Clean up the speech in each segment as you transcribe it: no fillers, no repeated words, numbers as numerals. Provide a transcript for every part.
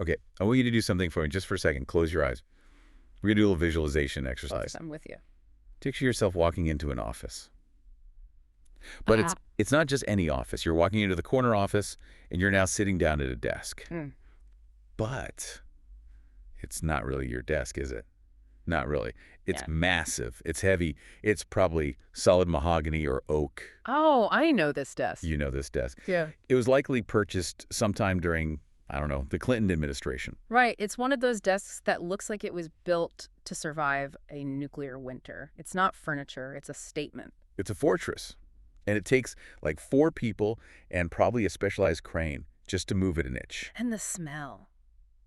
Okay, I want you to do something for me just for a second. Close your eyes. We're going to do a little visualization exercise. I'm with you. Picture yourself walking into an office. But Ah. it's not just any office. You're walking into the corner office, and you're now sitting down at a desk. But it's not really your desk, is it? Not really. It's massive. It's heavy. It's probably solid mahogany or oak. Oh, I know this desk. You know this desk. Yeah. It was likely purchased sometime during, I don't know, the Clinton administration. Right. It's one of those desks that looks like it was built to survive a nuclear winter. It's not furniture. It's a statement. It's a fortress. And it takes like 4 people and probably a specialized crane just to move it an inch. And the smell.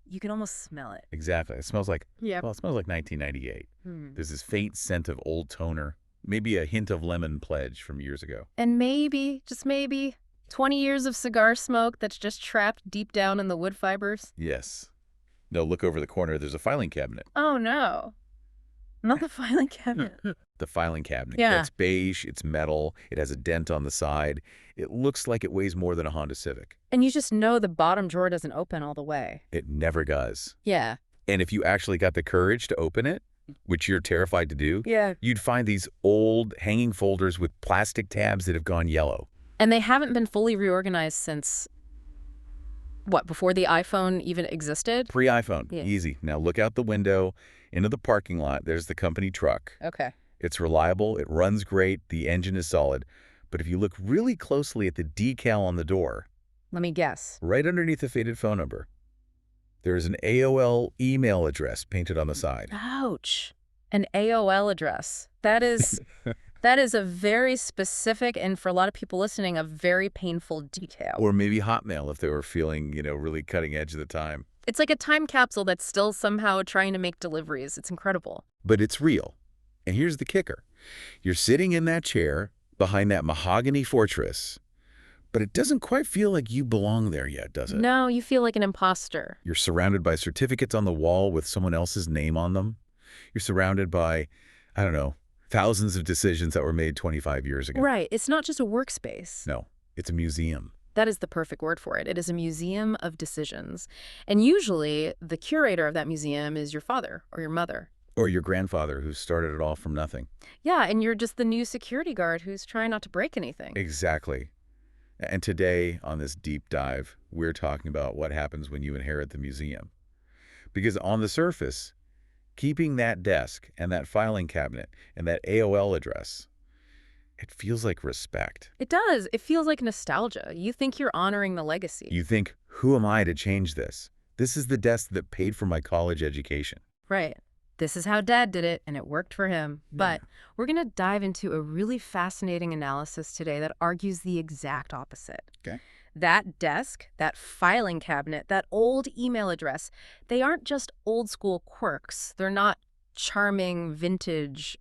You can almost smell it. Exactly. It smells like, Yeah. well, it smells like 1998. There's this faint scent of old toner, maybe a hint of lemon pledge from years ago. And maybe, just maybe, 20 years of cigar smoke that's just trapped deep down in the wood fibers. Yes. No, look over the corner. There's a filing cabinet. Oh, no. Not the filing cabinet. The filing cabinet. Yeah. It's beige. It's metal. It has a dent on the side. It looks like it weighs more than a Honda Civic. And you just know the bottom drawer doesn't open all the way. It never does. Yeah. And if you actually got the courage to open it, which you're terrified to do, Yeah. you'd find these old hanging folders with plastic tabs that have gone yellow. And they haven't been fully reorganized since, what, before the iPhone even existed? Pre-iPhone. Yeah. Easy. Now look out the window into the parking lot. There's the company truck. Okay. It's reliable. It runs great. The engine is solid. But if you look really closely at the decal on the door, Let me guess. right underneath the faded phone number, there is an AOL email address painted on the side. Ouch. An AOL address. That is a very specific and, for a lot of people listening, a very painful detail. Or maybe Hotmail if they were feeling, really cutting edge at the time. It's like a time capsule that's still somehow trying to make deliveries. It's incredible. But it's real. And here's the kicker. You're sitting in that chair behind that mahogany fortress, but it doesn't quite feel like you belong there yet, does it? No, you feel like an imposter. You're surrounded by certificates on the wall with someone else's name on them. You're surrounded by, I don't know, thousands of decisions that were made 25 years ago. Right. It's not just a workspace. No, it's a museum. That is the perfect word for it. It is a museum of decisions. And usually the curator of that museum is your father or your mother. Or your grandfather who started it all from nothing. Yeah, and you're just the new security guard who's trying not to break anything. Exactly. And today, on this deep dive, we're talking about what happens when you inherit the museum. Because on the surface, keeping that desk and that filing cabinet and that AOL address, it feels like respect. It does. It feels like nostalgia. You think you're honoring the legacy. You think, who am I to change this? This is the desk that paid for my college education. Right. This is how Dad did it, and it worked for him. Yeah. But we're going to dive into a really fascinating analysis today that argues the exact opposite. Okay. That desk, that filing cabinet, that old email address, they aren't just old school quirks. They're not charming, vintage,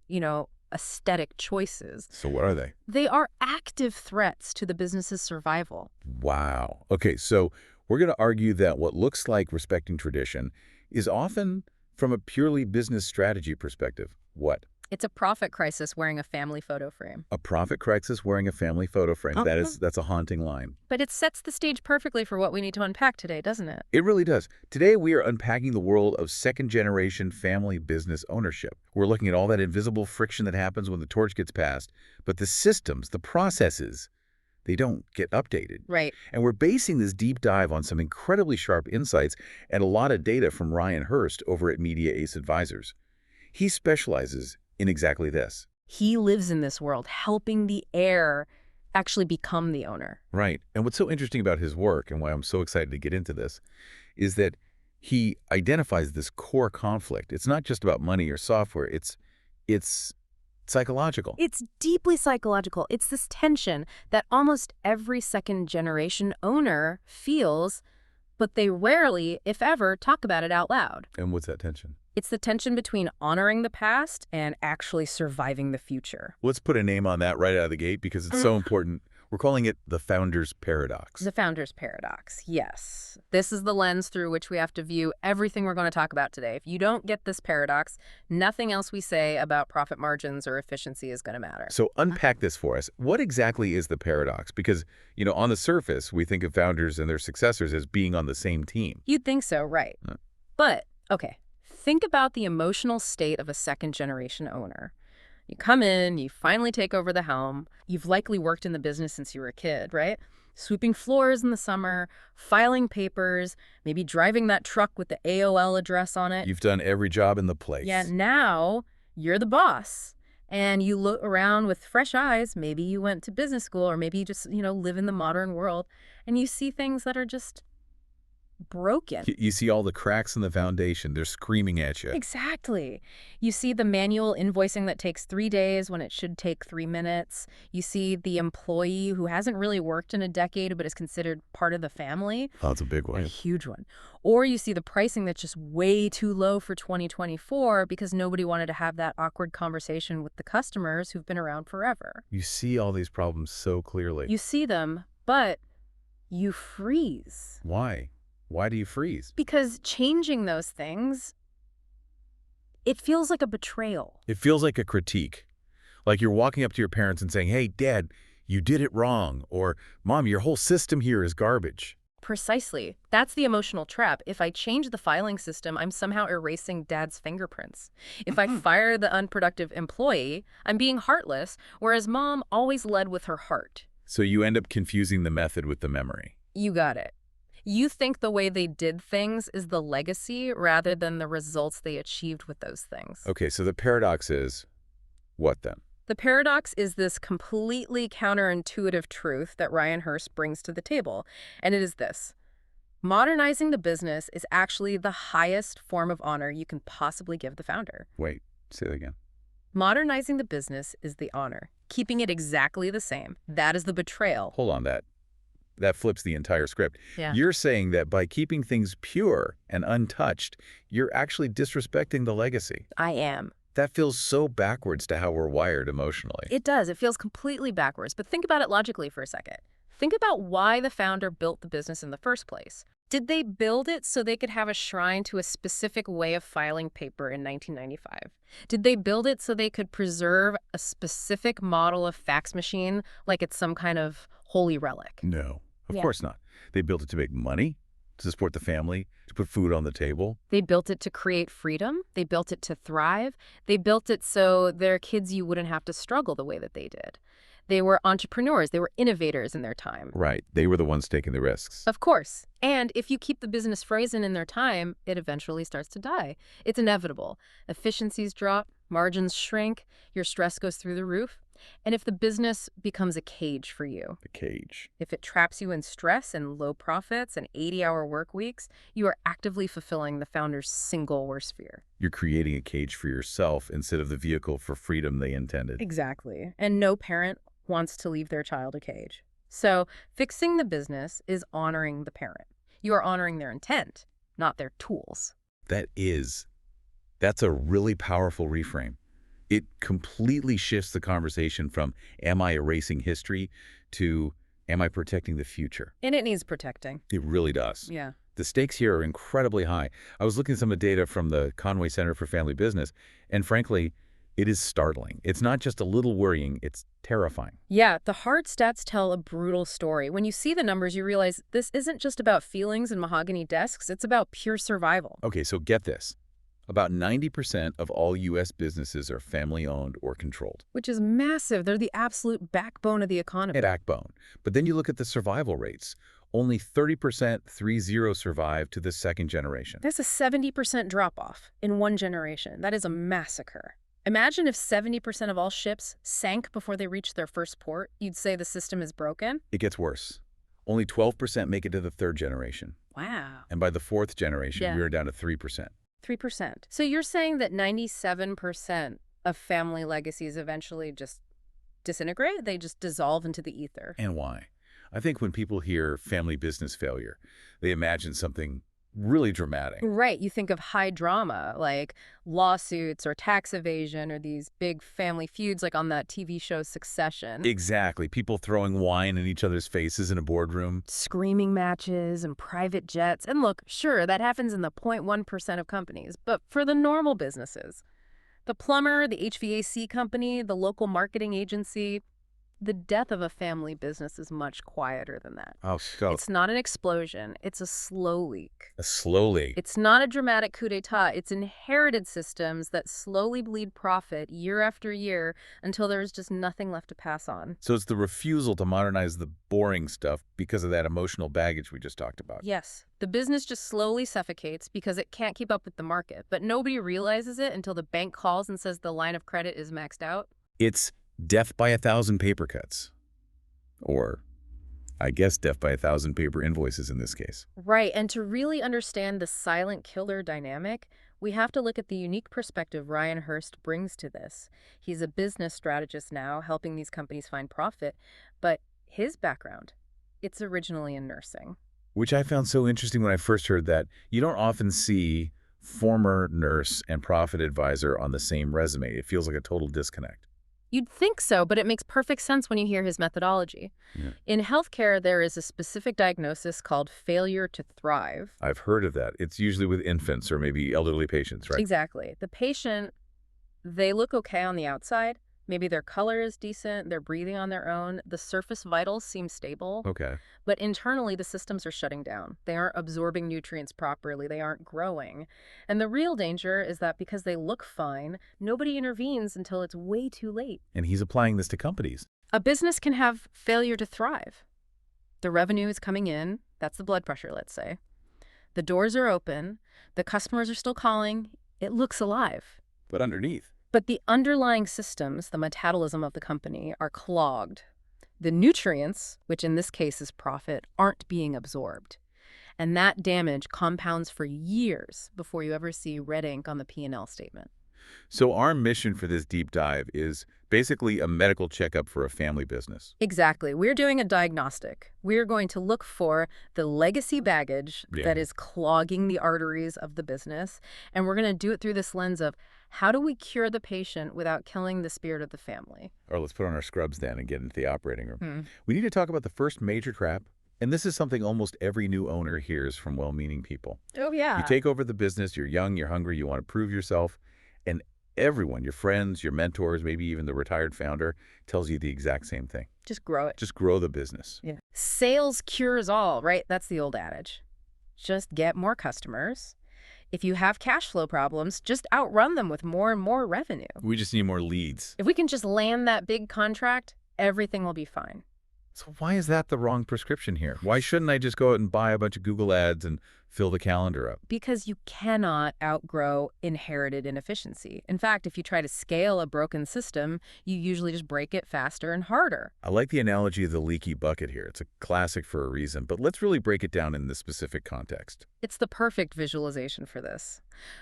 aesthetic choices. So what are they? They are active threats to the business's survival. Wow. Okay, so we're going to argue that what looks like respecting tradition is often from a purely business strategy perspective. What? It's a profit crisis wearing a family photo frame. A profit crisis wearing a family photo frame. That's a haunting line. But it sets the stage perfectly for what we need to unpack today, doesn't it? It really does. Today, we are unpacking the world of second-generation family business ownership. We're looking at all that invisible friction that happens when the torch gets passed, but the systems, the processes, they don't get updated. Right. And we're basing this deep dive on some incredibly sharp insights and a lot of data from Ryan Herrst over at Media Ace Advisors. He specializes in exactly this. He lives in this world, helping the heir actually become the owner. Right. And what's so interesting about his work and why I'm so excited to get into this is that he identifies this core conflict. It's not just about money or software. It's psychological. It's deeply psychological. It's this tension that almost every second-generation owner feels, but they rarely, if ever, talk about it out loud. And what's that tension? It's the tension between honoring the past and actually surviving the future. Let's put a name on that right out of the gate because it's so important. We're calling it the founder's paradox. The founder's paradox, yes. This is the lens through which we have to view everything we're going to talk about today. If you don't get this paradox, nothing else we say about profit margins or efficiency is going to matter. So unpack this for us. What exactly is the paradox? Because, on the surface, we think of founders and their successors as being on the same team. You'd think so, right? But, okay, think about the emotional state of a second-generation owner. You come in, you finally take over the helm. You've likely worked in the business since you were a kid, right? Sweeping floors in the summer, filing papers, maybe driving that truck with the AOL address on it. You've done every job in the place. Yeah, now you're the boss. And you look around with fresh eyes. Maybe you went to business school, or maybe you just, live in the modern world. And you see things that are just broken. You see all the cracks in the foundation. They're screaming at you. Exactly. You see the manual invoicing that takes 3 days when it should take 3 minutes. You see the employee who hasn't really worked in a decade but is considered part of the family. Oh, that's a big one. A huge one. Or you see the pricing that's just way too low for 2024 because nobody wanted to have that awkward conversation with the customers who've been around forever. You see all these problems so clearly. You see them, but you freeze. Why? Why do you freeze? Because changing those things, it feels like a betrayal. It feels like a critique. Like you're walking up to your parents and saying, hey, Dad, you did it wrong. Or, Mom, your whole system here is garbage. Precisely. That's the emotional trap. If I change the filing system, I'm somehow erasing Dad's fingerprints. If I fire the unproductive employee, I'm being heartless, whereas Mom always led with her heart. So you end up confusing the method with the memory. You got it. You think the way they did things is the legacy rather than the results they achieved with those things. Okay, so the paradox is what then? The paradox is this completely counterintuitive truth that Ryan Herrst brings to the table, and it is this. Modernizing the business is actually the highest form of honor you can possibly give the founder. Wait, say that again. Modernizing the business is the honor. Keeping it exactly the same. That is the betrayal. Hold on, that flips the entire script. Yeah. You're saying that by keeping things pure and untouched, you're actually disrespecting the legacy. I am. That feels so backwards to how we're wired emotionally. It does. It feels completely backwards. But think about it logically for a second. Think about why the founder built the business in the first place. Did they build it so they could have a shrine to a specific way of filing paper in 1995? Did they build it so they could preserve a specific model of fax machine like it's some kind of holy relic? No, of Yeah. course not. They built it to make money, to support the family, to put food on the table. They built it to create freedom. They built it to thrive. They built it so their kids you wouldn't have to struggle the way that they did. They were entrepreneurs. They were innovators in their time. Right. They were the ones taking the risks. Of course. And if you keep the business frozen in their time, it eventually starts to die. It's inevitable. Efficiencies drop, margins shrink, your stress goes through the roof. And if the business becomes a cage for you, The cage. if it traps you in stress and low profits and 80-hour work weeks, you are actively fulfilling the founder's single worst fear. You're creating a cage for yourself instead of the vehicle for freedom they intended. Exactly. And no parent wants to leave their child a cage. So fixing the business is honoring the parent. You are honoring their intent, not their tools. That's a really powerful reframe. It completely shifts the conversation from, am I erasing history, to, am I protecting the future? And it needs protecting. It really does. Yeah. The stakes here are incredibly high. I was looking at some of the data from the Conway Center for Family Business, and frankly, it is startling. It's not just a little worrying, it's terrifying. Yeah, the hard stats tell a brutal story. When you see the numbers, you realize this isn't just about feelings and mahogany desks. It's about pure survival. Okay, so get this. About 90% of all U.S. businesses are family-owned or controlled. Which is massive. They're the absolute backbone of the economy. Backbone. But then you look at the survival rates. Only 30% survive to the second generation. That's a 70% drop-off in one generation. That is a massacre. Imagine if 70% of all ships sank before they reached their first port. You'd say the system is broken? It gets worse. Only 12% make it to the third generation. Wow. And by the fourth generation, Yeah. we are down to 3%. 3%. So you're saying that 97% of family legacies eventually just disintegrate? They just dissolve into the ether? And why? I think when people hear family business failure, they imagine something really dramatic. Right. You think of high drama, like lawsuits or tax evasion or these big family feuds like on that TV show Succession. Exactly. People throwing wine in each other's faces in a boardroom. Screaming matches and private jets. And look, sure, that happens in the 0.1% of companies, but for the normal businesses, the plumber, the HVAC company, the local marketing agency, the death of a family business is much quieter than that. Oh, so It's not an explosion. It's a slow leak. slowly. It's not a dramatic coup d'etat. It's inherited systems that slowly bleed profit year after year until there's just nothing left to pass on. So it's the refusal to modernize the boring stuff because of that emotional baggage we just talked about. Yes, the business just slowly suffocates because it can't keep up with the market, but nobody realizes it until the bank calls and says the line of credit is maxed out. It's death by 1,000 paper cuts. Or, I guess, death by 1,000 paper invoices in this case. Right, and to really understand the silent killer dynamic, we have to look at the unique perspective Ryan Herrst brings to this. He's a business strategist now, helping these companies find profit, but his background, it's originally in nursing. Which I found so interesting when I first heard that. You don't often see former nurse and profit advisor on the same resume. It feels like a total disconnect. You'd think so, but it makes perfect sense when you hear his methodology. Yeah. In healthcare, there is a specific diagnosis called failure to thrive. I've heard of that. It's usually with infants or maybe elderly patients, right? Exactly. The patient, they look okay on the outside. Maybe their color is decent, they're breathing on their own, the surface vitals seem stable, Okay. but internally the systems are shutting down. They aren't absorbing nutrients properly, they aren't growing. And the real danger is that because they look fine, nobody intervenes until it's way too late. And he's applying this to companies. A business can have failure to thrive. The revenue is coming in, that's the blood pressure, let's say. The doors are open, the customers are still calling, it looks alive. But underneath. But the underlying systems, the metabolism of the company, are clogged. The nutrients, which in this case is profit, aren't being absorbed. And that damage compounds for years before you ever see red ink on the P&L statement. So our mission for this deep dive is basically a medical checkup for a family business. Exactly. We're doing a diagnostic. We're going to look for the legacy baggage Yeah. that is clogging the arteries of the business. And we're going to do it through this lens of how do we cure the patient without killing the spirit of the family? Or let's put on our scrubs then and get into the operating room. We need to talk about the first major trap. And this is something almost every new owner hears from well-meaning people. Oh, yeah. You take over the business, you're young, you're hungry, you want to prove yourself, and everyone, your friends, your mentors, maybe even the retired founder, tells you the exact same thing. Just grow it. Just grow the business. Yeah. Sales cures all, right? That's the old adage. Just get more customers. If you have cash flow problems, just outrun them with more and more revenue. We just need more leads. If we can just land that big contract, everything will be fine. So why is that the wrong prescription here? Why shouldn't I just go out and buy a bunch of Google ads and fill the calendar up? Because you cannot outgrow inherited inefficiency. In fact, if you try to scale a broken system, you usually just break it faster and harder. I like the analogy of the leaky bucket here. It's a classic for a reason, but let's really break it down in this specific context. It's the perfect visualization for this.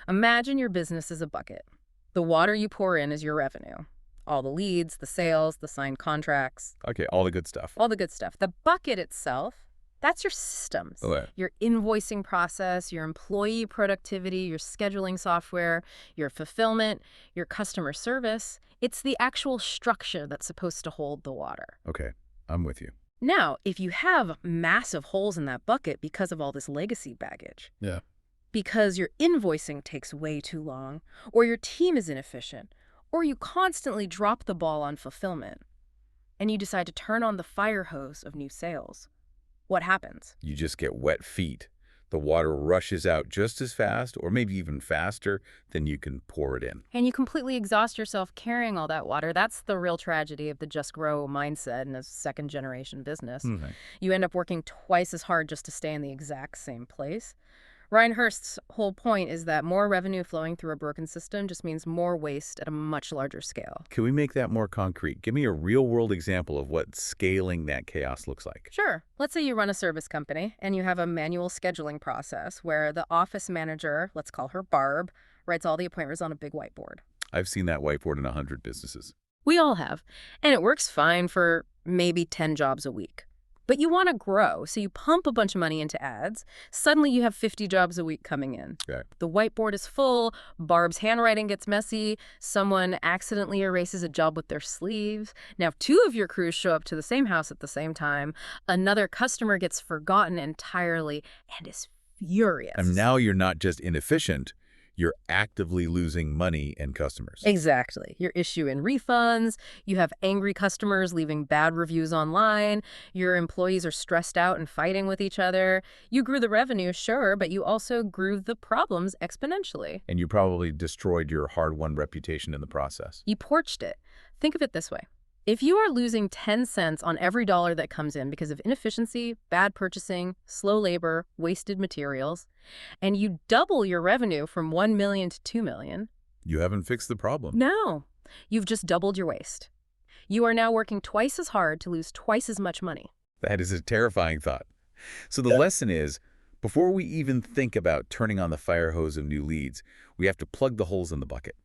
Imagine your business is a bucket. The water you pour in is your revenue. All the leads, the sales, the signed contracts, Okay, all the good stuff. all the good stuff. The bucket itself, that's your systems. Okay. Your invoicing process, your employee productivity, your scheduling software, your fulfillment, your customer service. It's the actual structure that's supposed to hold the water. Okay, I'm with you. Now, if you have massive holes in that bucket because of all this legacy baggage, Yeah. because your invoicing takes way too long, or your team is inefficient, or you constantly drop the ball on fulfillment, and you decide to turn on the fire hose of new sales, what happens? You just get wet feet. The water rushes out just as fast, or maybe even faster, than you can pour it in. And you completely exhaust yourself carrying all that water. That's the real tragedy of the just grow mindset in a second-generation business. Okay. You end up working twice as hard just to stay in the exact same place. Ryan Herrst's whole point is that more revenue flowing through a broken system just means more waste at a much larger scale. Can we make that more concrete? Give me a real-world example of what scaling that chaos looks like. Sure. Let's say you run a service company and you have a manual scheduling process where the office manager, let's call her Barb, writes all the appointments on a big whiteboard. I've seen that whiteboard in 100 businesses. We all have. And it works fine for maybe 10 jobs a week. But you want to grow, so you pump a bunch of money into ads. Suddenly you have 50 jobs a week coming in. Okay. The whiteboard is full, Barb's handwriting gets messy, someone accidentally erases a job with their sleeves. Now, two of your crews show up to the same house at the same time. Another customer gets forgotten entirely and is furious. And now you're not just inefficient, you're actively losing money and customers. Exactly. You're issuing refunds, you have angry customers leaving bad reviews online, your employees are stressed out and fighting with each other. You grew the revenue, sure, but you also grew the problems exponentially. And you probably destroyed your hard-won reputation in the process. You porched it. Think of it this way. If you are losing 10 cents on every dollar that comes in because of inefficiency, bad purchasing, slow labor, wasted materials, and you double your revenue from 1 million to 2 million, You haven't fixed the problem. no, you've just doubled your waste. You are now working twice as hard to lose twice as much money. That is a terrifying thought. So the lesson is, before we even think about turning on the fire hose of new leads, we have to plug the holes in the bucket.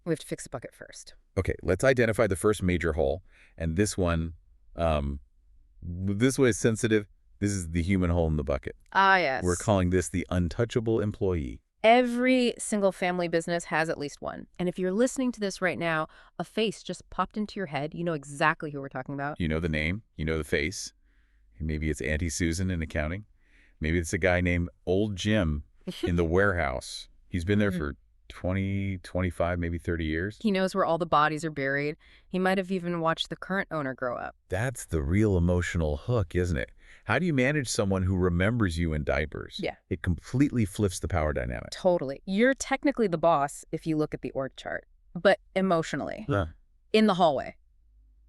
We have to fix the bucket first. Okay, let's identify the first major hole. And this one is sensitive. This is the human hole in the bucket. Ah, yes. We're calling this the untouchable employee. Every single family business has at least one. And if you're listening to this right now, a face just popped into your head. You know exactly who we're talking about. You know the name, you know the face. Maybe it's Auntie Susan in accounting. Maybe it's a guy named Old Jim in the warehouse. He's been there for 20, 25, maybe 30 years. He knows where all the bodies are buried. He might have even watched the current owner grow up. That's the real emotional hook, isn't it? How do you manage someone who remembers you in diapers? Yeah. It completely flips the power dynamic. Totally. You're technically the boss if you look at the org chart, but emotionally, in the hallway.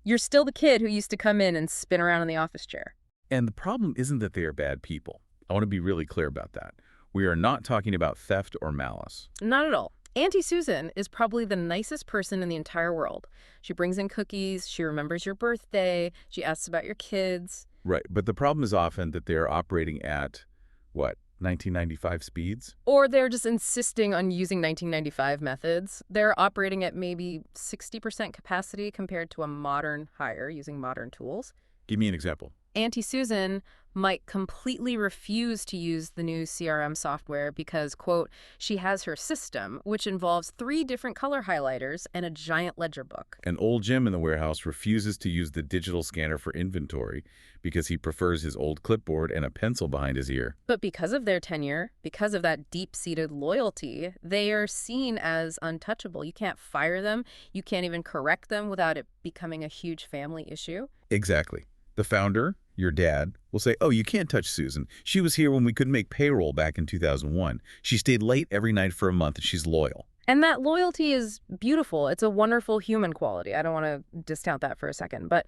You're still the kid who used to come in and spin around in the office chair. And the problem isn't that they are bad people. I want to be really clear about that. We are not talking about theft or malice. Not at all. Auntie Susan is probably the nicest person in the entire world. She brings in cookies, she remembers your birthday, she asks about your kids. Right, but the problem is often that they're operating at, what, 1995 speeds? Or they're just insisting on using 1995 methods. They're operating at maybe 60% capacity compared to a modern hire using modern tools. Give me an example. Auntie Susan might completely refuse to use the new CRM software because, quote, she has her system, which involves 3 different color highlighters and a giant ledger book. And Old Jim in the warehouse refuses to use the digital scanner for inventory because he prefers his old clipboard and a pencil behind his ear. But because of their tenure, because of that deep-seated loyalty, they are seen as untouchable. You can't fire them. You can't even correct them without it becoming a huge family issue. Exactly. The founder, your dad, will say, oh, you can't touch Susan. She was here when we couldn't make payroll back in 2001. She stayed late every night for a month, and she's loyal. And that loyalty is beautiful. It's a wonderful human quality. I don't want to discount that for a second. But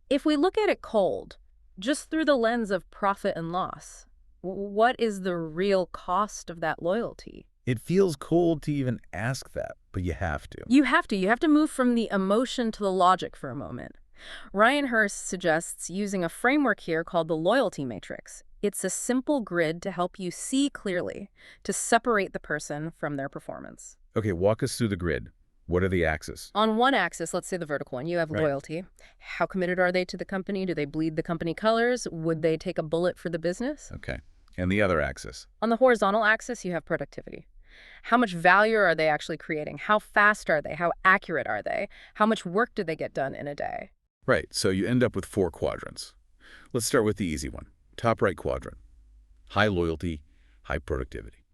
if we look at it cold, just through the lens of profit and loss, what is the real cost of that loyalty? It feels cold to even ask that, but you have to. You have to. You have to move from the emotion to the logic for a moment. Ryan Herrst suggests using a framework here called the loyalty matrix. It's a simple grid to help you see clearly, to separate the person from their performance. Okay, walk us through the grid. What are the axes? On one axis, let's say the vertical one, you have Right. loyalty. How committed are they to the company? Do they bleed the company colors? Would they take a bullet for the business? Okay. And the other axis? On the horizontal axis, you have productivity. How much value are they actually creating? How fast are they? How accurate are they? How much work do they get done in a day? Right, so you end up with 4 quadrants. Let's start with the easy one. Top right quadrant. High loyalty, high productivity.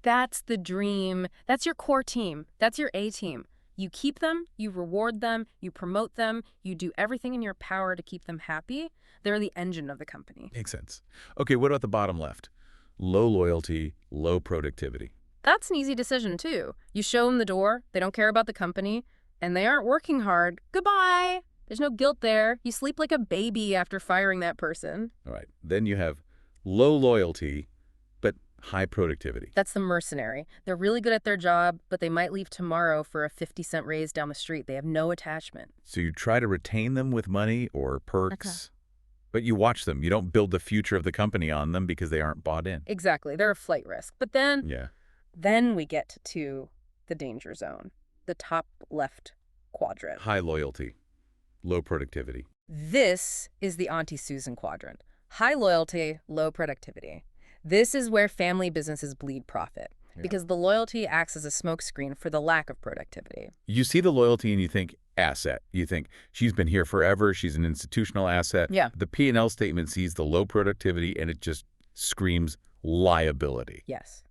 That's the dream. That's your core team. That's your A team. You keep them, you reward them, you promote them, you do everything in your power to keep them happy. They're the engine of the company. Makes sense. Okay, what about the bottom left? Low loyalty, low productivity. That's an easy decision, too. You show them the door, they don't care about the company, and they aren't working hard. Goodbye. There's no guilt there. You sleep like a baby after firing that person. All right, then you have low loyalty, but high productivity. That's the mercenary. They're really good at their job, but they might leave tomorrow for a 50-cent raise down the street. They have no attachment. So you try to retain them with money or perks, but you watch them. You don't build the future of the company on them because they aren't bought in. Exactly. They're a flight risk. But then we get to the danger zone, the top left quadrant. High loyalty, low productivity. This is the Auntie Susan quadrant. High loyalty, low productivity. This is where family businesses bleed profit Yeah. because the loyalty acts as a smokescreen for the lack of productivity. You see the loyalty and you think asset. You think she's been here forever. She's an institutional asset. Yeah. The P&L statement sees the low productivity and it just screams liability. Yes.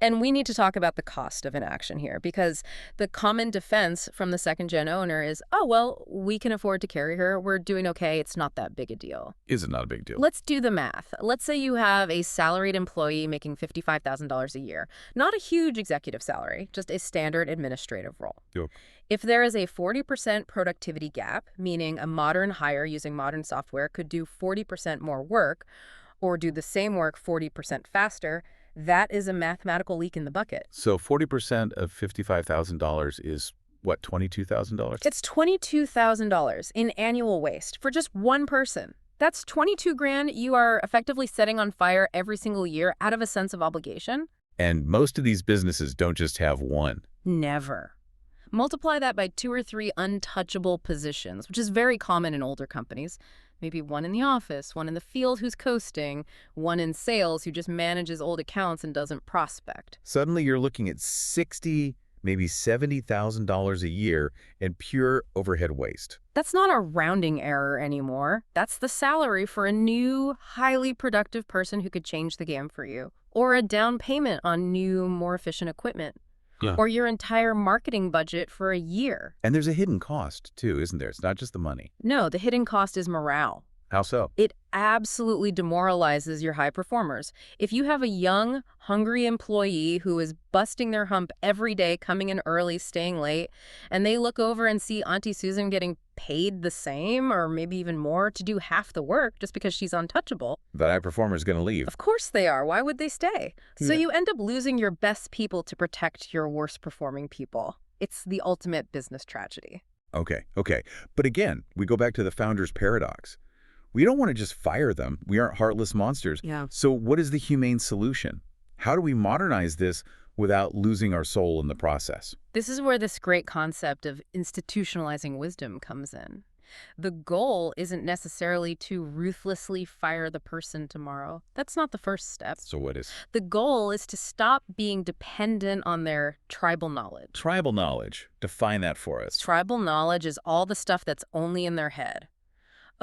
And we need to talk about the cost of inaction here because the common defense from the second-gen owner is, oh, well, we can afford to carry her. We're doing okay. It's not that big a deal. Is it not a big deal? Let's do the math. Let's say you have a salaried employee making $55,000 a year. Not a huge executive salary, just a standard administrative role. Yep. If there is a 40% productivity gap, meaning a modern hire using modern software could do 40% more work or do the same work 40% faster, that is a mathematical leak in the bucket. So 40% of $55,000 is, what, $22,000? It's $22,000 in annual waste for just one person. That's 22 grand you are effectively setting on fire every single year out of a sense of obligation. And most of these businesses don't just have one. Never. Multiply that by 2 or 3 untouchable positions, which is very common in older companies. Maybe one in the office, one in the field who's coasting, one in sales who just manages old accounts and doesn't prospect. Suddenly you're looking at $60,000, maybe $70,000 a year in pure overhead waste. That's not a rounding error anymore. That's the salary for a new, highly productive person who could change the game for you. Or a down payment on new, more efficient equipment. Yeah. Or your entire marketing budget for a year. And there's a hidden cost, too, isn't there? It's not just the money. No, the hidden cost is morale. How so? It absolutely demoralizes your high performers. If you have a young, hungry employee who is busting their hump every day, coming in early, staying late, and they look over and see Auntie Susan getting paid the same or maybe even more to do half the work just because she's untouchable. That high performer is going to leave. Of course they are. Why would they stay? So Yeah. you end up losing your best people to protect your worst performing people. It's the ultimate business tragedy. Okay. But again, we go back to the founder's paradox. We don't want to just fire them. We aren't heartless monsters. Yeah. So what is the humane solution? How do we modernize this without losing our soul in the process? This is where this great concept of institutionalizing wisdom comes in. The goal isn't necessarily to ruthlessly fire the person tomorrow. That's not the first step. So what is The goal is to stop being dependent on their tribal knowledge. tribal knowledge? Define that for us. Tribal knowledge is all the stuff that's only in their head.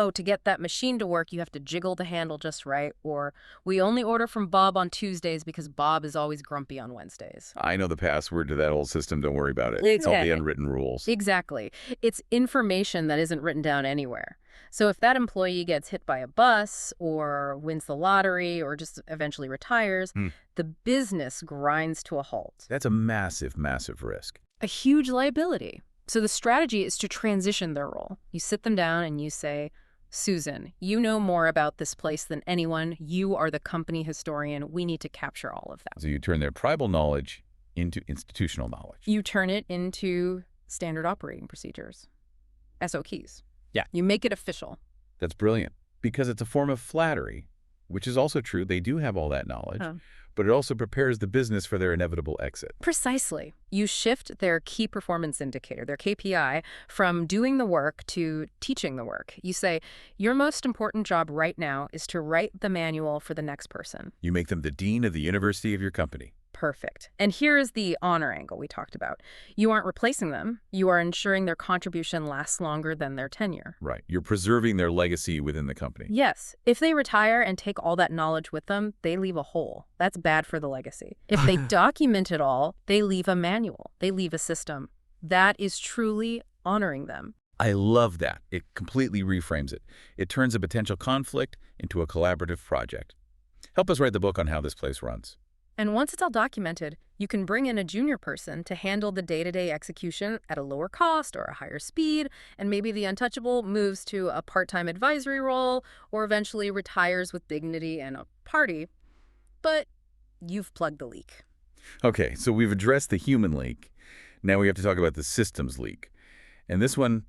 Oh, to get that machine to work, you have to jiggle the handle just right. Or we only order from Bob on Tuesdays because Bob is always grumpy on Wednesdays. I know the password to that old system. Don't worry about it. It's all the unwritten rules. Exactly. It's information that isn't written down anywhere. So if that employee gets hit by a bus or wins the lottery or just eventually retires, the business grinds to a halt. That's a massive, massive risk. A huge liability. So the strategy is to transition their role. You sit them down and you say, Susan, you know more about this place than anyone. You are the company historian. We need to capture all of that. So you turn their tribal knowledge into institutional knowledge. You turn it into standard operating procedures, SOKs. Yeah. You make it official. That's brilliant because it's a form of flattery, which is also true. They do have all that knowledge, but it also prepares the business for their inevitable exit. Precisely. You shift their key performance indicator, their KPI, from doing the work to teaching the work. You say, your most important job right now is to write the manual for the next person. You make them the dean of the university of your company. Perfect. And here is the honor angle we talked about. You aren't replacing them. You are ensuring their contribution lasts longer than their tenure. Right. You're preserving their legacy within the company. Yes. If they retire and take all that knowledge with them, they leave a hole. That's bad for the legacy. If they document it all, they leave a manual. They leave a system. That is truly honoring them. I love that. It completely reframes it. It turns a potential conflict into a collaborative project. Help us write the book on how this place runs. And once it's all documented, you can bring in a junior person to handle the day-to-day execution at a lower cost or a higher speed, and maybe the untouchable moves to a part-time advisory role or eventually retires with dignity and a party. But you've plugged the leak. Okay, so we've addressed the human leak. Now we have to talk about the systems leak. And this one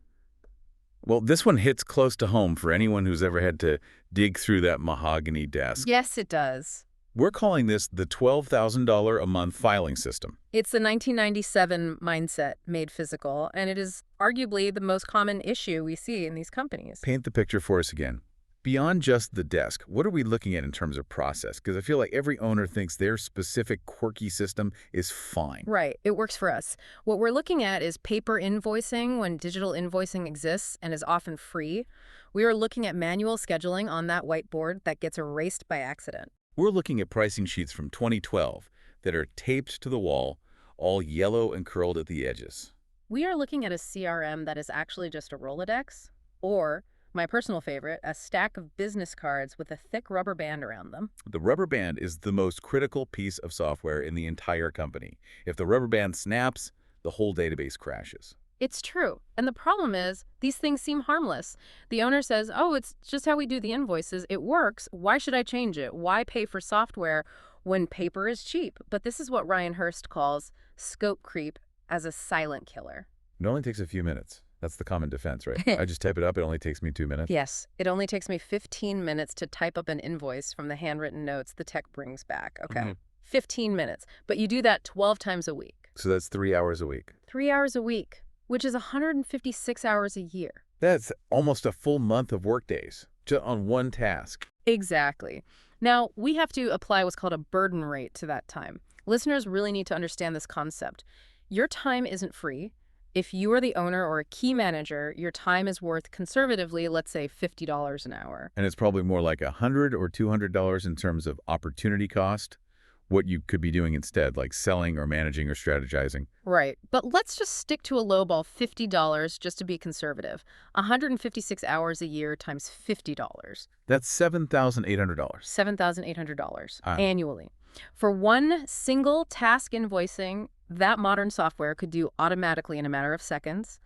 hits close to home for anyone who's ever had to dig through that mahogany desk. Yes, it does. We're calling this the $12,000 a month filing system. It's the 1997 mindset made physical, and it is arguably the most common issue we see in these companies. Paint the picture for us again. Beyond just the desk, what are we looking at in terms of process? Because I feel like every owner thinks their specific quirky system is fine. Right. It works for us. What we're looking at is paper invoicing when digital invoicing exists and is often free. We are looking at manual scheduling on that whiteboard that gets erased by accident. We're looking at pricing sheets from 2012 that are taped to the wall, all yellow and curled at the edges. We are looking at a CRM that is actually just a Rolodex, or, my personal favorite, a stack of business cards with a thick rubber band around them. The rubber band is the most critical piece of software in the entire company. If the rubber band snaps, the whole database crashes. It's true. And the problem is, these things seem harmless. The owner says, oh, it's just how we do the invoices. It works. Why should I change it? Why pay for software when paper is cheap? But this is what Ryan Herrst calls scope creep as a silent killer. It only takes a few minutes. That's the common defense, right? I just type it up. It only takes me 2 minutes. Yes. It only takes me 15 minutes to type up an invoice from the handwritten notes the tech brings back. Okay. 15 minutes. But you do that 12 times a week. So that's 3 hours a week. 3 hours a week, which is 156 hours a year. That's almost a full month of workdays just on one task. Exactly. Now, we have to apply what's called a burden rate to that time. Listeners really need to understand this concept. Your time isn't free. If you are the owner or a key manager, your time is worth conservatively, let's say $50 an hour. And it's probably more like $100 or $200 in terms of opportunity cost, what you could be doing instead, like selling or managing or strategizing. Right. But let's just stick to a lowball $50 just to be conservative. 156 hours a year times $50. That's $7,800. $7,800 annually. For one single task invoicing, that modern software could do automatically in a matter of seconds.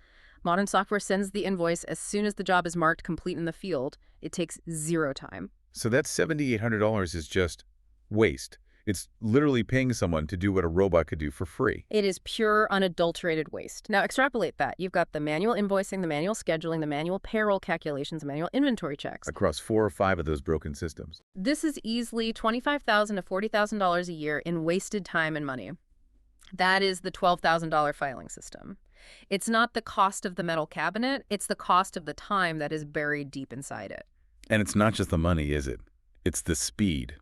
Modern software sends the invoice as soon as the job is marked complete in the field. It takes 0 time. So that $7,800 is just waste. It's literally paying someone to do what a robot could do for free. It is pure, unadulterated waste. Now, extrapolate that. You've got the manual invoicing, the manual scheduling, the manual payroll calculations, the manual inventory checks. Across 4 or 5 of those broken systems. This is easily $25,000 to $40,000 a year in wasted time and money. That is the $12,000 filing system. It's not the cost of the metal cabinet. It's the cost of the time that is buried deep inside it. And it's not just the money, is it? It's the speed.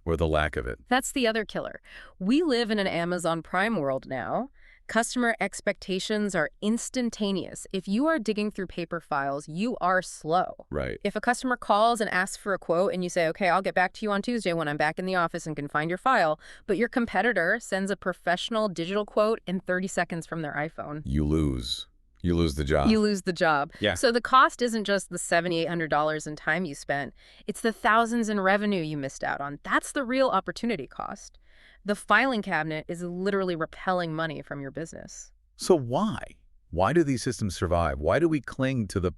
Or the lack of it. That's the other killer. We live in an Amazon Prime world now. Customer expectations are instantaneous. If you are digging through paper files, you are slow. Right. If a customer calls and asks for a quote and you say, okay, I'll get back to you on Tuesday when I'm back in the office and can find your file, but your competitor sends a professional digital quote in 30 seconds from their iPhone. You lose. You lose the job. You lose the job. Yeah. So the cost isn't just the $7,800 in time you spent. It's the thousands in revenue you missed out on. That's the real opportunity cost. The filing cabinet is literally repelling money from your business. So why? Why do these systems survive? Why do we cling to the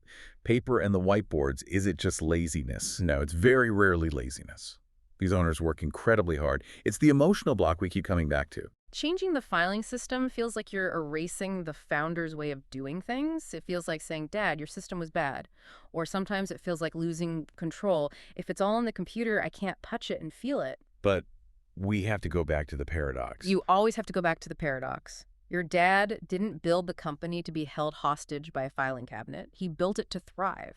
paper and the whiteboards? Is it just laziness? No, it's very rarely laziness. These owners work incredibly hard. It's the emotional block we keep coming back to. Changing the filing system feels like you're erasing the founder's way of doing things. It feels like saying, Dad, your system was bad. Or sometimes it feels like losing control. If it's all on the computer, I can't touch it and feel it. But we have to go back to the paradox. You always have to go back to the paradox. Your dad didn't build the company to be held hostage by a filing cabinet. He built it to thrive.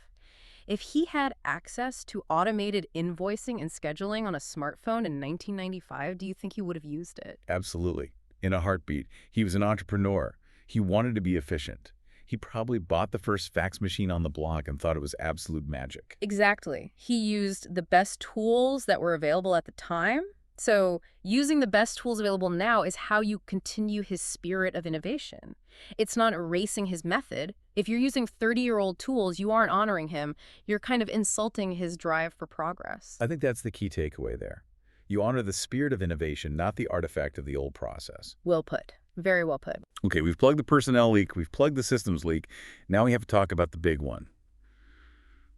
If he had access to automated invoicing and scheduling on a smartphone in 1995, do you think he would have used it? Absolutely. In a heartbeat. He was an entrepreneur. He wanted to be efficient. He probably bought the first fax machine on the block and thought it was absolute magic. Exactly. He used the best tools that were available at the time. So using the best tools available now is how you continue his spirit of innovation. It's not erasing his method. If you're using 30-year-old tools, you aren't honoring him. You're kind of insulting his drive for progress. I think that's the key takeaway there. You honor the spirit of innovation, not the artifact of the old process. Well put. Very well put. Okay, we've plugged the personnel leak. We've plugged the systems leak. Now we have to talk about the big one.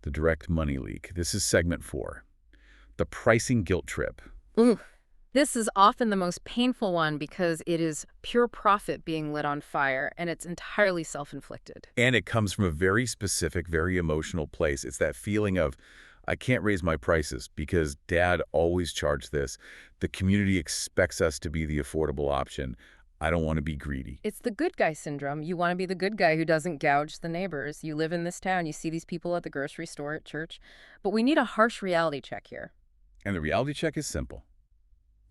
The direct money leak. This is segment 4. The pricing guilt trip. Ooh. This is often the most painful one because it is pure profit being lit on fire, and it's entirely self-inflicted. And it comes from a very specific, very emotional place. It's that feeling of, I can't raise my prices because Dad always charged this. The community expects us to be the affordable option. I don't want to be greedy. It's the good guy syndrome. You want to be the good guy who doesn't gouge the neighbors. You live in this town, you see these people at the grocery store, at church. But we need a harsh reality check here. And the reality check is simple.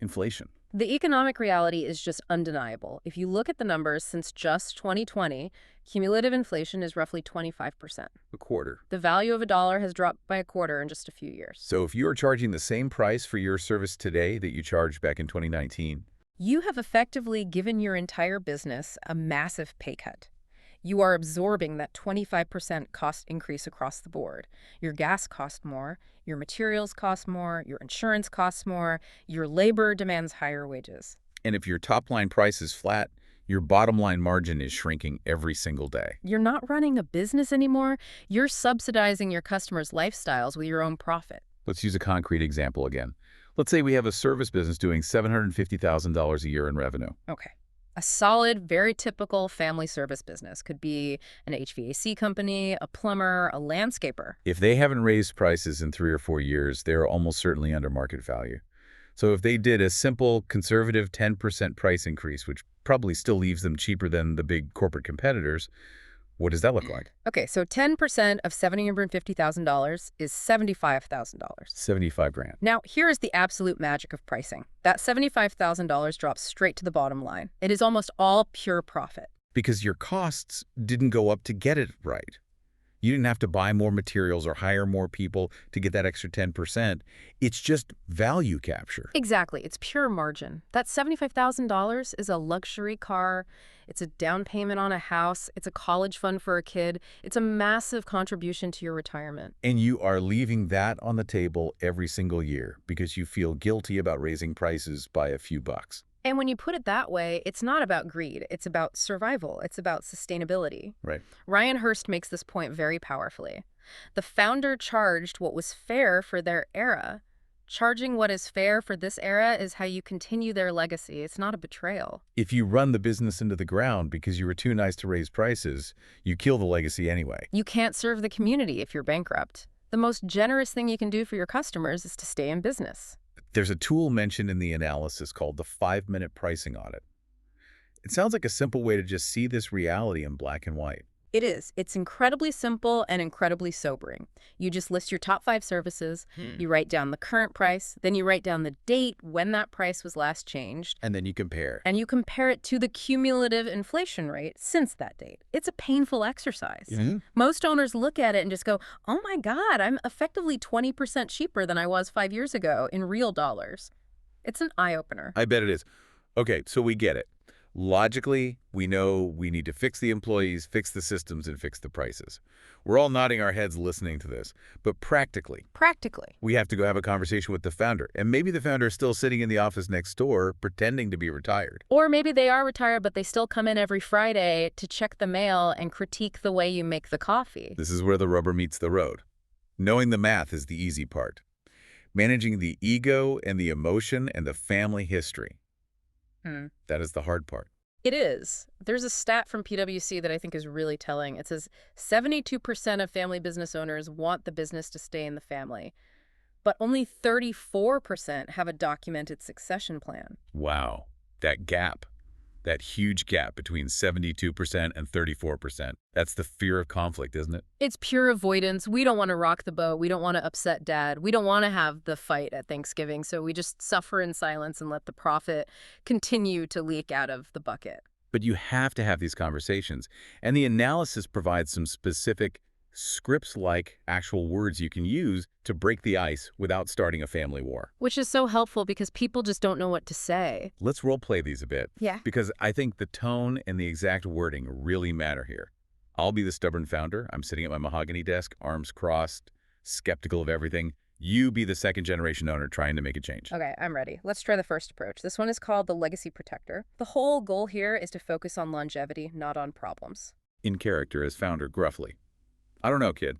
Inflation. The economic reality is just undeniable. If you look at the numbers since just 2020, cumulative inflation is roughly 25%. A quarter. The value of a dollar has dropped by a quarter in just a few years. So if you are charging the same price for your service today that you charged back in 2019, You have effectively given your entire business a massive pay cut. You are absorbing that 25% cost increase across the board. Your gas costs more, your materials cost more, your insurance costs more, your labor demands higher wages. and if your top line price is flat, your bottom line margin is shrinking every single day. You're not running a business anymore. You're subsidizing your customers' lifestyles with your own profit. Let's use a concrete example again. Let's say we have a service business doing $750,000 a year in revenue. Okay. A solid, very typical family service business could be an HVAC company, a plumber, a landscaper. If they haven't raised prices in 3 or 4 years, they're almost certainly under market value. So if they did a simple, conservative 10% price increase, which probably still leaves them cheaper than the big corporate competitors, what does that look like? Okay, so 10% of $750,000 is $75,000. 75 grand. Now, here is the absolute magic of pricing. That $75,000 drops straight to the bottom line. It is almost all pure profit. Because your costs didn't go up to get it right. You didn't have to buy more materials or hire more people to get that extra 10%. It's just value capture. Exactly. It's pure margin. That $75,000 is a luxury car. It's a down payment on a house. It's a college fund for a kid. It's a massive contribution to your retirement. And you are leaving that on the table every single year because you feel guilty about raising prices by a few bucks. And when you put it that way, it's not about greed. It's about survival. It's about sustainability. Right. Ryan Herrst makes this point very powerfully. The founder charged what was fair for their era. Charging what is fair for this era is how you continue their legacy. It's not a betrayal. If you run the business into the ground because you were too nice to raise prices, you kill the legacy anyway. You can't serve the community if you're bankrupt. The most generous thing you can do for your customers is to stay in business. There's a tool mentioned in the analysis called the 5-minute pricing audit. It sounds like a simple way to just see this reality in black and white. It is. It's incredibly simple and incredibly sobering. You just list your top 5 services, you write down the current price, then you write down the date when that price was last changed, And then you compare. and you compare it to the cumulative inflation rate since that date. It's a painful exercise. Most owners look at it and just go, oh my God, I'm effectively 20% cheaper than I was 5 years ago in real dollars. It's an eye-opener. I bet it is. Okay, so we get it. Logically, we know we need to fix the employees, fix the systems, and fix the prices. We're all nodding our heads listening to this. But practically, we have to go have a conversation with the founder. And maybe the founder is still sitting in the office next door pretending to be retired. Or maybe they are retired, but they still come in every Friday to check the mail and critique the way you make the coffee. This is where the rubber meets the road. Knowing the math is the easy part. Managing the ego and the emotion and the family history. That is the hard part. It is. There's a stat from PwC that I think is really telling. It says 72% of family business owners want the business to stay in the family, but only 34% have a documented succession plan. Wow. That gap. That huge gap between 72% and 34%. That's the fear of conflict, isn't it? It's pure avoidance. We don't want to rock the boat. We don't want to upset Dad. We don't want to have the fight at Thanksgiving, so we just suffer in silence and let the profit continue to leak out of the bucket. But you have to have these conversations. And the analysis provides some specific scripts-like actual words you can use to break the ice without starting a family war. Which is so helpful because people just don't know what to say. Let's role-play these a bit. Yeah. Because I think the tone and the exact wording really matter here. I'll be the stubborn founder. I'm sitting at my mahogany desk, arms crossed, skeptical of everything. You be the second-generation owner trying to make a change. Okay, I'm ready. Let's try the first approach. This one is called the Legacy Protector. The whole goal here is to focus on longevity, not on problems. In character as founder, gruffly. I don't know, kid.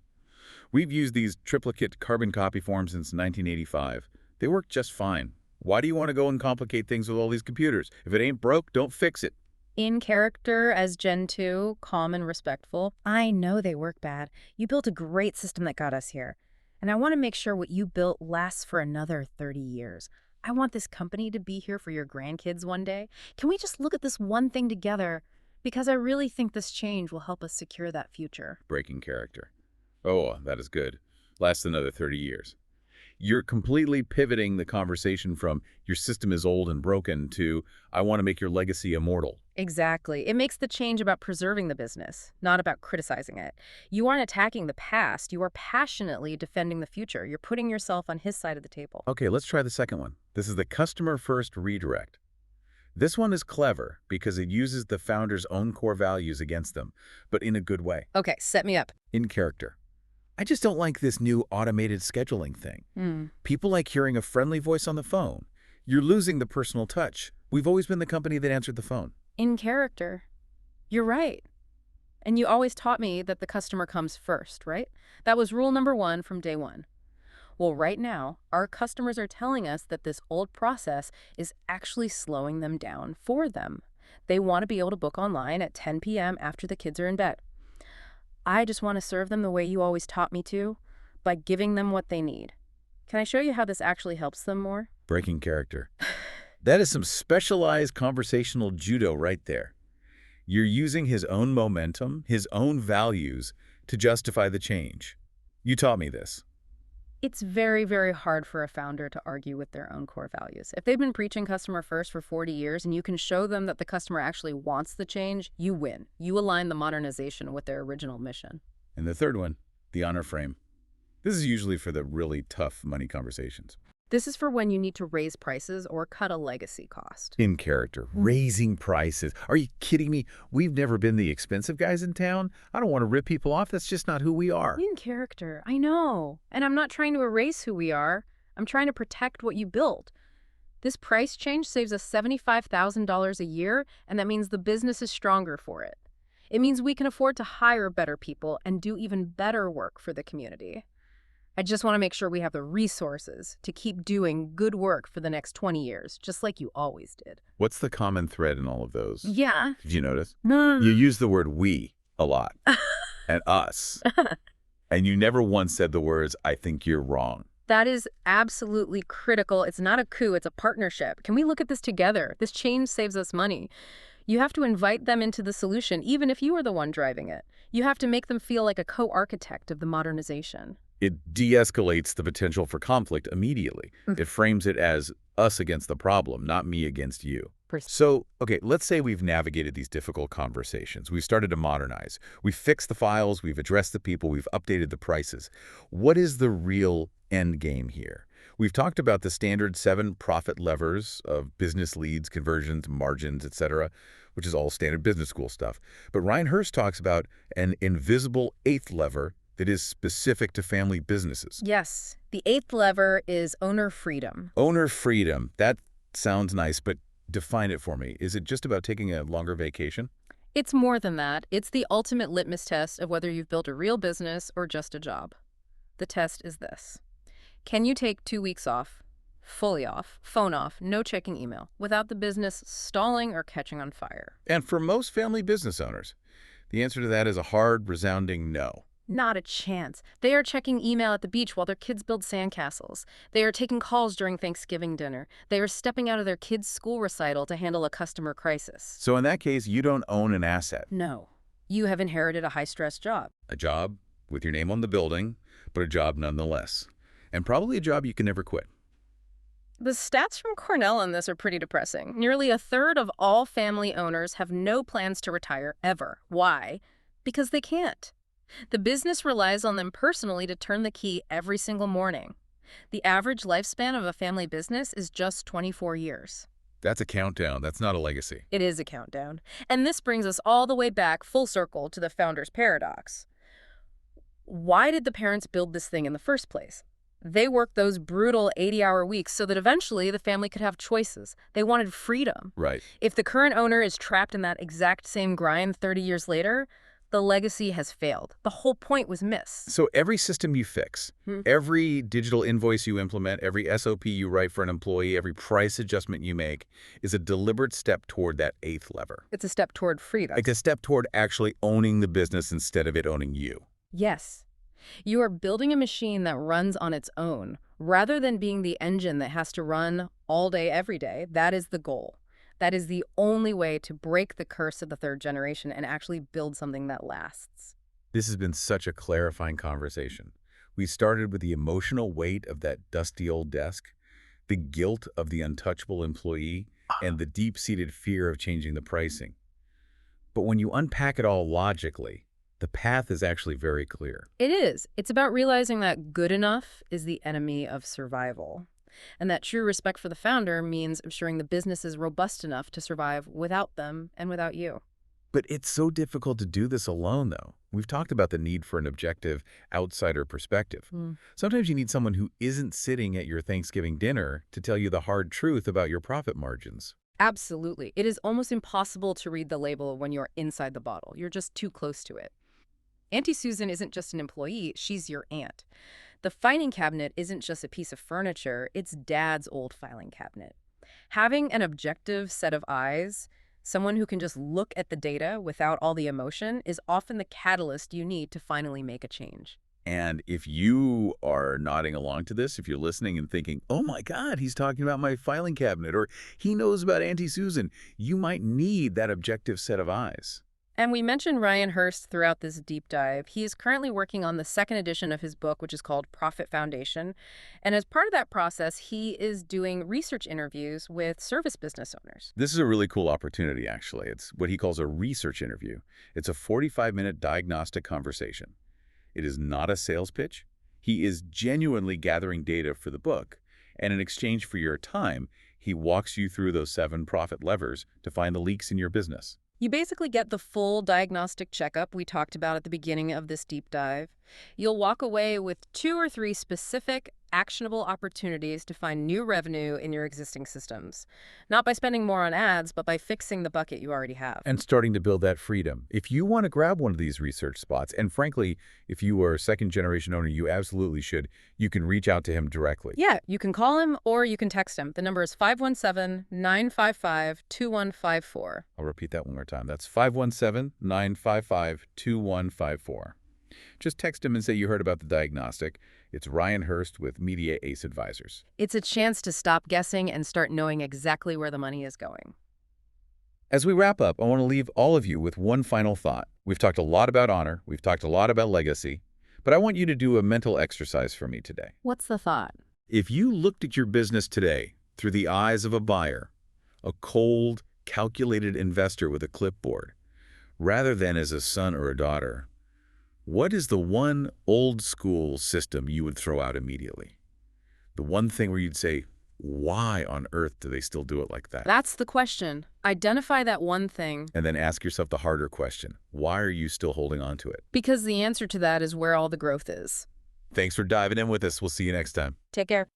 We've used these triplicate carbon copy forms since 1985. They work just fine. Why do you want to go and complicate things with all these computers? If it ain't broke, don't fix it. In character as Gen 2, calm and respectful. I know they work bad. You built a great system that got us here. And I want to make sure what you built lasts for another 30 years. I want this company to be here for your grandkids one day. Can we just look at this one thing together? Because I really think this change will help us secure that future. Breaking character. Oh, that is good. Lasts another 30 years. You're completely pivoting the conversation from your system is old and broken to I want to make your legacy immortal. Exactly. It makes the change about preserving the business, not about criticizing it. You aren't attacking the past. You are passionately defending the future. You're putting yourself on his side of the table. Okay, let's try the second one. This is the customer first redirect. This one is clever because it uses the founder's own core values against them, but in a good way. Okay, set me up. In character. I just don't like this new automated scheduling thing. People like hearing a friendly voice on the phone. You're losing the personal touch. We've always been the company that answered the phone. In character. You're right. And you always taught me that the customer comes first, right? That was rule number 1 from day 1. Well, right now, our customers are telling us that this old process is actually slowing them down for them. They want to be able to book online at 10 p.m. after the kids are in bed. I just want to serve them the way you always taught me to, by giving them what they need. Can I show you how this actually helps them more? Breaking character. That is some specialized conversational judo right there. You're using his own momentum, his own values, to justify the change. You taught me this. It's very, very hard for a founder to argue with their own core values. If they've been preaching customer first for 40 years and you can show them that the customer actually wants the change, you win. You align the modernization with their original mission. And the third one, the honor frame. This is usually for the really tough money conversations. This is for when you need to raise prices or cut a legacy cost. In character, raising prices. Are you kidding me? We've never been the expensive guys in town. I don't want to rip people off. That's just not who we are. In character, I know. And I'm not trying to erase who we are. I'm trying to protect what you built. This price change saves us $75,000 a year, and that means the business is stronger for it. It means we can afford to hire better people and do even better work for the community. I just want to make sure we have the resources to keep doing good work for the next 20 years, just like you always did. What's the common thread in all of those? Yeah. Did you notice? No. You use the word we a lot and us. And you never once said the words, I think you're wrong. That is absolutely critical. It's not a coup, it's a partnership. Can we look at this together? This change saves us money. You have to invite them into the solution, even if you are the one driving it. You have to make them feel like a co-architect of the modernization. It de-escalates the potential for conflict immediately. It frames it as us against the problem, not me against you. So, okay, let's say we've navigated these difficult conversations. We've started to modernize. We've fixed the files. We've addressed the people. We've updated the prices. What is the real end game here? We've talked about the standard 7 profit levers of business leads, conversions, margins, etc., which is all standard business school stuff. But Ryan Herrst talks about an invisible 8th lever that is specific to family businesses. Yes. The 8th lever is owner freedom. Owner freedom. That sounds nice, but define it for me. Is it just about taking a longer vacation? It's more than that. It's the ultimate litmus test of whether you've built a real business or just a job. The test is this. Can you take 2 weeks off, fully off, phone off, no checking email, without the business stalling or catching on fire? And for most family business owners, the answer to that is a hard, resounding no. Not a chance. They are checking email at the beach while their kids build sandcastles. They are taking calls during Thanksgiving dinner. They are stepping out of their kids' school recital to handle a customer crisis. So in that case, you don't own an asset. No. You have inherited a high-stress job. A job with your name on the building, but a job nonetheless. And probably a job you can never quit. The stats from Cornell on this are pretty depressing. Nearly a third of all family owners have no plans to retire ever. Why? Because they can't. The business relies on them personally to turn the key every single morning. The average lifespan of a family business is just 24 years. That's a countdown. That's not a legacy. It is a countdown. And this brings us all the way back full circle to the founder's paradox. Why did the parents build this thing in the first place? They worked those brutal 80-hour weeks so that eventually the family could have choices. They wanted freedom. Right. If the current owner is trapped in that exact same grind 30 years later, the legacy has failed. The whole point was missed. So every system you fix, every digital invoice you implement, every SOP you write for an employee, every price adjustment you make is a deliberate step toward that 8th lever. It's a step toward freedom. Like a step toward actually owning the business instead of it owning you. Yes. You are building a machine that runs on its own, rather than being the engine that has to run all day, every day. That is the goal. That is the only way to break the curse of the third generation and actually build something that lasts. This has been such a clarifying conversation. We started with the emotional weight of that dusty old desk, the guilt of the untouchable employee, and the deep-seated fear of changing the pricing. But when you unpack it all logically, the path is actually very clear. It is. It's about realizing that good enough is the enemy of survival. And that true respect for the founder means ensuring the business is robust enough to survive without them and without you. But it's so difficult to do this alone, though. We've talked about the need for an objective, outsider perspective. Hmm. Sometimes you need someone who isn't sitting at your Thanksgiving dinner to tell you the hard truth about your profit margins. Absolutely. It is almost impossible to read the label when you're inside the bottle. You're just too close to it. Auntie Susan isn't just an employee, she's your aunt. The filing cabinet isn't just a piece of furniture, it's Dad's old filing cabinet. Having an objective set of eyes, someone who can just look at the data without all the emotion, is often the catalyst you need to finally make a change. And if you are nodding along to this, if you're listening and thinking, oh my God, he's talking about my filing cabinet, or he knows about Auntie Susan, you might need that objective set of eyes. And we mentioned Ryan Herrst throughout this deep dive. He is currently working on the second edition of his book, which is called Profit Foundation. And as part of that process, he is doing research interviews with service business owners. This is a really cool opportunity, actually. It's what he calls a research interview. It's a 45-minute diagnostic conversation. It is not a sales pitch. He is genuinely gathering data for the book. And in exchange for your time, he walks you through those 7 profit levers to find the leaks in your business. You basically get the full diagnostic checkup we talked about at the beginning of this deep dive. You'll walk away with 2 or 3 specific, actionable opportunities to find new revenue in your existing systems. Not by spending more on ads, but by fixing the bucket you already have. And starting to build that freedom. If you want to grab one of these research spots, and frankly, if you are a second-generation owner, you absolutely should, you can reach out to him directly. Yeah, you can call him or you can text him. The number is 517-955-2154. I'll repeat that one more time. That's 517-955-2154. Just text him and say you heard about the diagnostic. It's Ryan Herrst with Media Ace Advisors. It's a chance to stop guessing and start knowing exactly where the money is going. As we wrap up, I want to leave all of you with one final thought. We've talked a lot about honor. We've talked a lot about legacy. But I want you to do a mental exercise for me today. What's the thought? If you looked at your business today through the eyes of a buyer, a cold, calculated investor with a clipboard, rather than as a son or a daughter, what is the one old-school system you would throw out immediately? The one thing where you'd say, why on earth do they still do it like that? That's the question. Identify that one thing. And then ask yourself the harder question. Why are you still holding on to it? Because the answer to that is where all the growth is. Thanks for diving in with us. We'll see you next time. Take care.